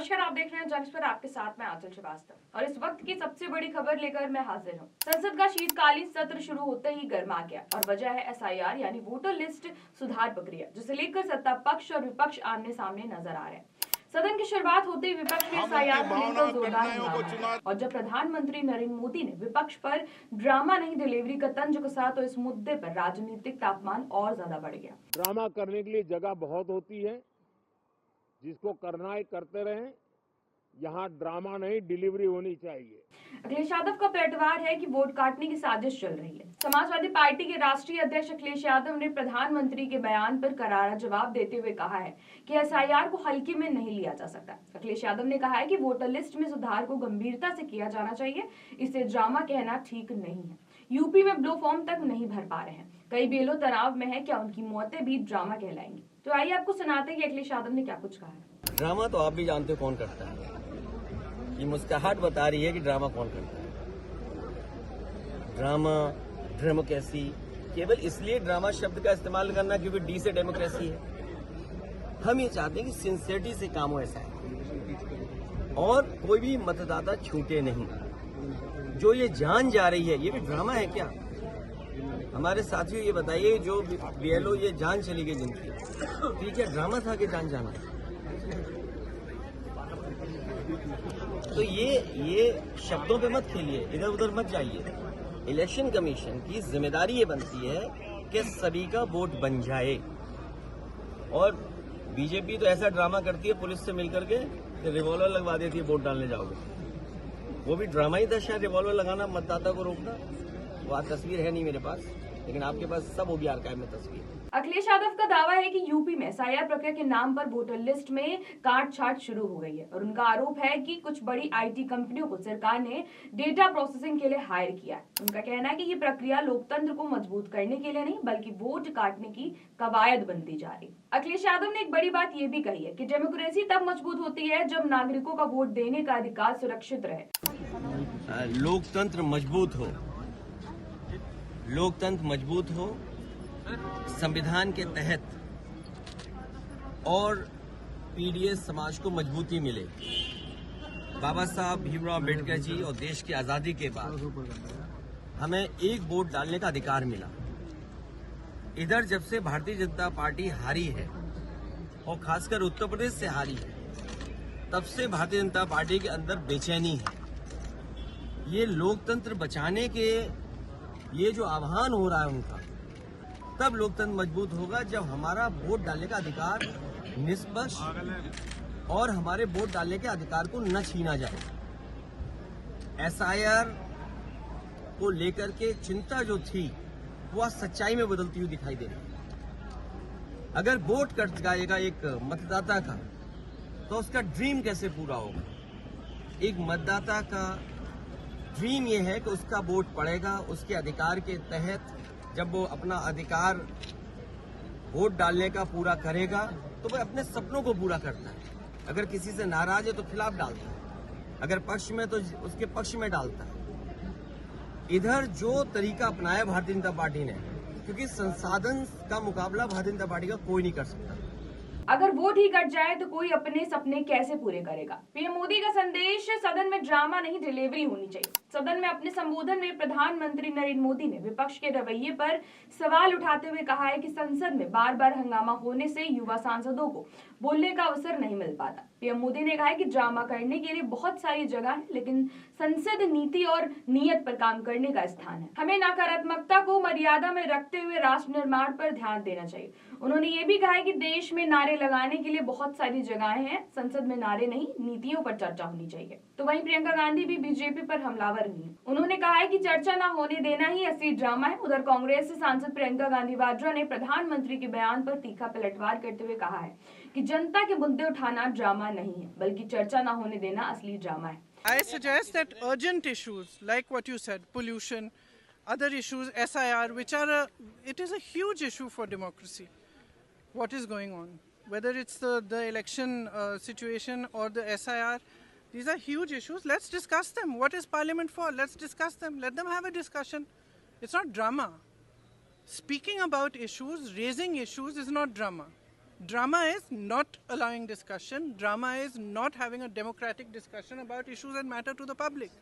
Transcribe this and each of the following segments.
नमस्कार, आप देख रहे हैं जंक्श पर, आपके साथ मैं आंचल श्रीवास्तव और इस वक्त की सबसे बड़ी खबर लेकर मैं हाजिर हूं। संसद का शीतकालीन सत्र शुरू होते ही गर्मा गया और वजह है एसआईआर यानी वोटर लिस्ट सुधार प्रक्रिया, जिसे लेकर सत्ता पक्ष और विपक्ष आमने सामने नजर आ रहे हैं। सदन की शुरुआत होते ही विपक्ष ने एसआईआर को लेकर जोरदार हंगामा और जब प्रधानमंत्री नरेंद्र मोदी ने विपक्ष पर ड्रामा नहीं डिलीवरी का तंज कसा तो इस मुद्दे पर राजनीतिक तापमान और ज्यादा बढ़ गया। ड्रामा करने के लिए जगह बहुत होती है, जिसको करना है करते रहें। यहाँ ड्रामा नहीं, डिलीवरी होनी चाहिए। अखिलेश यादव का पलटवार है कि वोट काटने की साजिश चल रही है। समाजवादी पार्टी के राष्ट्रीय अध्यक्ष अखिलेश यादव ने प्रधानमंत्री के बयान पर करारा जवाब देते हुए कहा है कि एसआईआर को हल्के में नहीं लिया जा सकता। अखिलेश यादव ने कहा है कि वोटर लिस्ट में सुधार को गंभीरता से किया जाना चाहिए, इसे ड्रामा कहना ठीक नहीं है। यूपी में ब्लो फॉर्म तक नहीं भर पा रहे हैं, कई बेलो तनाव में है, क्या उनकी मौतें भी ड्रामा कहलाएंगी? तो आइए आपको सुनाते हैं कि अखिलेश यादव ने क्या कुछ कहा है। ड्रामा तो आप भी जानते हो कौन करता है। ये मुस्कुराहट बता रही है कि ड्रामा कौन करता है। ड्रामा, डेमोक्रेसी, केवल इसलिए ड्रामा शब्द का इस्तेमाल करना क्योंकि डी से डेमोक्रेसी है। हम ये चाहते हैं कि सिंसियरिटी से काम हो ऐसा है और कोई भी मतदाता छूटे नहीं। जो ये जान जा रही है, ये भी ड्रामा है क्या? हमारे साथियों ये बताइए, जो बीएलओ ये जान चली गई जिनकी, ठीक है, ड्रामा था कि जान जाना? तो ये शब्दों पे मत खेलिए, इधर उधर मत जाइए। इलेक्शन कमीशन की जिम्मेदारी ये बनती है कि सभी का वोट बन जाए। और बीजेपी तो ऐसा ड्रामा करती है पुलिस से मिलकर के रिवॉल्वर लगवा देती है, वोट डालने जाओगे। वो भी ड्रामा ही था शायद, रिवॉल्वर लगाना, मतदाता को रोकना। वो आज तस्वीर है नहीं मेरे पास, लेकिन आपके पास सब होगी आर्काइव में तस्वीर। अखिलेश यादव का दावा है कि यूपी में एसआईआर प्रक्रिया के नाम पर वोटर लिस्ट में काट छाट शुरू हो गई है और उनका आरोप है कि कुछ बड़ी आईटी कंपनियों को सरकार ने डेटा प्रोसेसिंग के लिए हायर किया है। उनका कहना है कि ये प्रक्रिया लोकतंत्र को मजबूत करने के लिए नहीं बल्कि वोट काटने की कवायद बनती जा रही। अखिलेश यादव ने एक बड़ी बात ये भी कही है कि डेमोक्रेसी तब मजबूत होती है जब नागरिकों का वोट देने का अधिकार सुरक्षित रहे। लोकतंत्र मजबूत हो, लोकतंत्र मजबूत हो, संविधान के तहत और पीडीएस समाज को मजबूती मिले। बाबा साहब भीमराव अम्बेडकर जी और देश की आजादी के बाद हमें एक वोट डालने का अधिकार मिला। इधर जब से भारतीय जनता पार्टी हारी है और खासकर उत्तर प्रदेश से हारी है, तब से भारतीय जनता पार्टी के अंदर बेचैनी है। ये लोकतंत्र बचाने के ये जो आह्वान हो रहा है उनका, तब लोकतंत्र मजबूत होगा जब हमारा वोट डालने का अधिकार निष्पक्ष और हमारे वोट डालने के अधिकार को न छीना जाए। एसआईआर को लेकर के चिंता जो थी वो आज सच्चाई में बदलती हुई दिखाई दे रही है। अगर वोट कट जाएगा एक मतदाता का, तो उसका ड्रीम कैसे पूरा होगा? एक मतदाता का ड्रीम ये है कि उसका वोट पड़ेगा, उसके अधिकार के तहत जब वो अपना अधिकार वोट डालने का पूरा करेगा तो वह अपने सपनों को पूरा करता है। अगर किसी से नाराज है तो खिलाफ डालता है, अगर पक्ष में तो उसके पक्ष में डालता है। इधर जो तरीका अपनाया भारतीय जनता पार्टी ने, क्योंकि संसाधन का मुकाबला भारतीय जनता पार्टी का कोई नहीं कर सकता। अगर वोट ही कट जाए तो कोई अपने सपने कैसे पूरे करेगा? पीएम मोदी का संदेश, सदन में ड्रामा नहीं डिलीवरी होनी चाहिए। सदन में अपने संबोधन में प्रधानमंत्री नरेंद्र मोदी ने विपक्ष के रवैये पर सवाल उठाते हुए कहा है कि संसद में बार बार हंगामा होने से युवा सांसदों को बोलने का अवसर नहीं मिल पाता। पीएम मोदी ने कहा है कि ड्रामा करने के लिए बहुत सारी जगह है, लेकिन संसद नीति और नियत पर काम करने का स्थान है। हमें नकारात्मकता को मर्यादा में रखते हुए राष्ट्र निर्माण पर ध्यान देना चाहिए। उन्होंने ये भी कहा है कि देश में नारे लगाने के लिए बहुत सारी जगहें हैं, संसद में नारे नहीं, नीतियों पर चर्चा होनी चाहिए। तो वहीं प्रियंका गांधी भी बीजेपी पर हमलावर नहीं है। उन्होंने कहा है कि चर्चा न होने देना ही असली ड्रामा है। उधर कांग्रेस से सांसद प्रियंका गांधी वाड्रा ने प्रधानमंत्री के बयान पर तीखा पलटवार करते हुए कहा है कि जनता के मुद्दे उठाना ड्रामा नहीं है, बल्कि चर्चा न होने देना असली ड्रामा है। I suggest that urgent issues like what you said, pollution, other issues, SIR, which are it is a huge issue for democracy. What is going on? Whether it's the election situation or the SIR, these are huge issues. Let's discuss them. What is Parliament for? Let's discuss them. Let them have a discussion. It's not drama. Speaking about issues, raising issues is not drama. Drama is not allowing discussion. Drama is not having a democratic discussion about issues that matter to the public.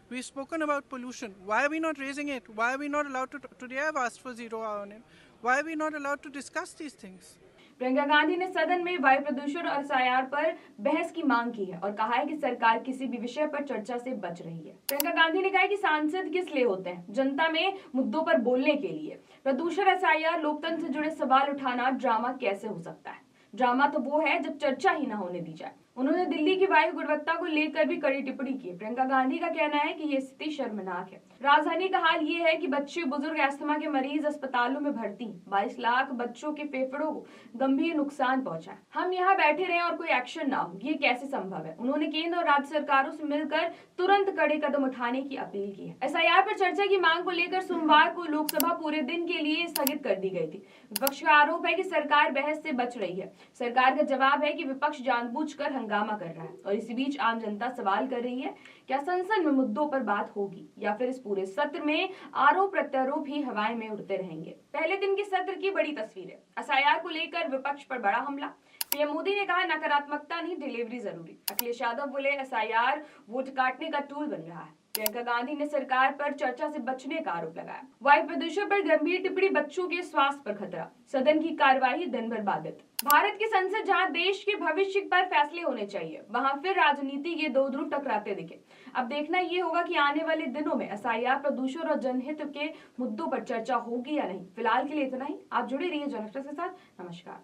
We've spoken about pollution. Why are we not raising it? Why are we not allowed to? Today I've asked for 0 hour on it. Why are we not allowed to discuss these things? Priyanka Gandhi ने सदन में वायु प्रदूषण और SIR पर बहस की मांग की है और कहा है कि सरकार किसी भी विषय पर चर्चा से बच रही है। प्रियंका गांधी ने कहा है कि सांसद किस लिए होते हैं? जनता में मुद्दों पर बोलने के लिए। प्रदूषण, एसआईआर, लोकतंत्र से जुड़े सवाल उठाना ड्रामा कैसे हो सकता है? ड्रामा तो वो है जब चर्चा ही ना होने दी जाए। उन्होंने दिल्ली की वायु गुणवत्ता को लेकर भी कड़ी टिप्पणी की। प्रियंका गांधी का कहना है कि ये स्थिति शर्मनाक है। राजधानी का हाल ये है कि बच्चे, बुजुर्ग, अस्थमा के मरीज अस्पतालों में भर्ती। 22 लाख बच्चों के फेफड़ों को गंभीर नुकसान पहुंचा है। हम यहाँ बैठे रहे और कोई एक्शन ना हो, ये कैसे संभव है? उन्होंने केंद्र और राज्य सरकारों से मिलकर तुरंत कड़े कदम उठाने की अपील की है। एसआईआर पर चर्चा की मांग को लेकर सोमवार को लोकसभा पूरे दिन के लिए स्थगित कर दी गई थी। विपक्ष का आरोप है कि सरकार बहस से बच रही है। सरकार का जवाब है कि विपक्ष जानबूझकर हंगामा कर रहा है। और इसी बीच आम जनता सवाल कर रही है, क्या संसद में मुद्दों पर बात होगी या फिर इस पूरे सत्र में आरोप प्रत्यारोप ही हवाएं में उड़ते रहेंगे? पहले दिन के सत्र की बड़ी तस्वीर है। एसआईआर को लेकर विपक्ष पर बड़ा हमला। पीएम मोदी ने कहा, नकारात्मकता नहीं, डिलीवरी जरूरी। अखिलेश यादव बोले, एसआईआर वोट काटने का टूल बन रहा है। प्रियंका गांधी ने सरकार पर चर्चा से बचने का आरोप लगाया। वायु प्रदूषण पर गंभीर टिप्पणी, बच्चों के स्वास्थ्य पर खतरा। सदन की कार्यवाही दिन भर बाधित। भारत की संसद जहां देश के भविष्य पर फैसले होने चाहिए, वहां फिर राजनीति के दो ध्रुव टकराते दिखे। अब देखना ये होगा कि आने वाले दिनों में एसआईआर, प्रदूषण और जनहित के मुद्दों पर चर्चा होगी या नहीं। फिलहाल के लिए इतना ही। आप जुड़े रहिए जनता के साथ। नमस्कार।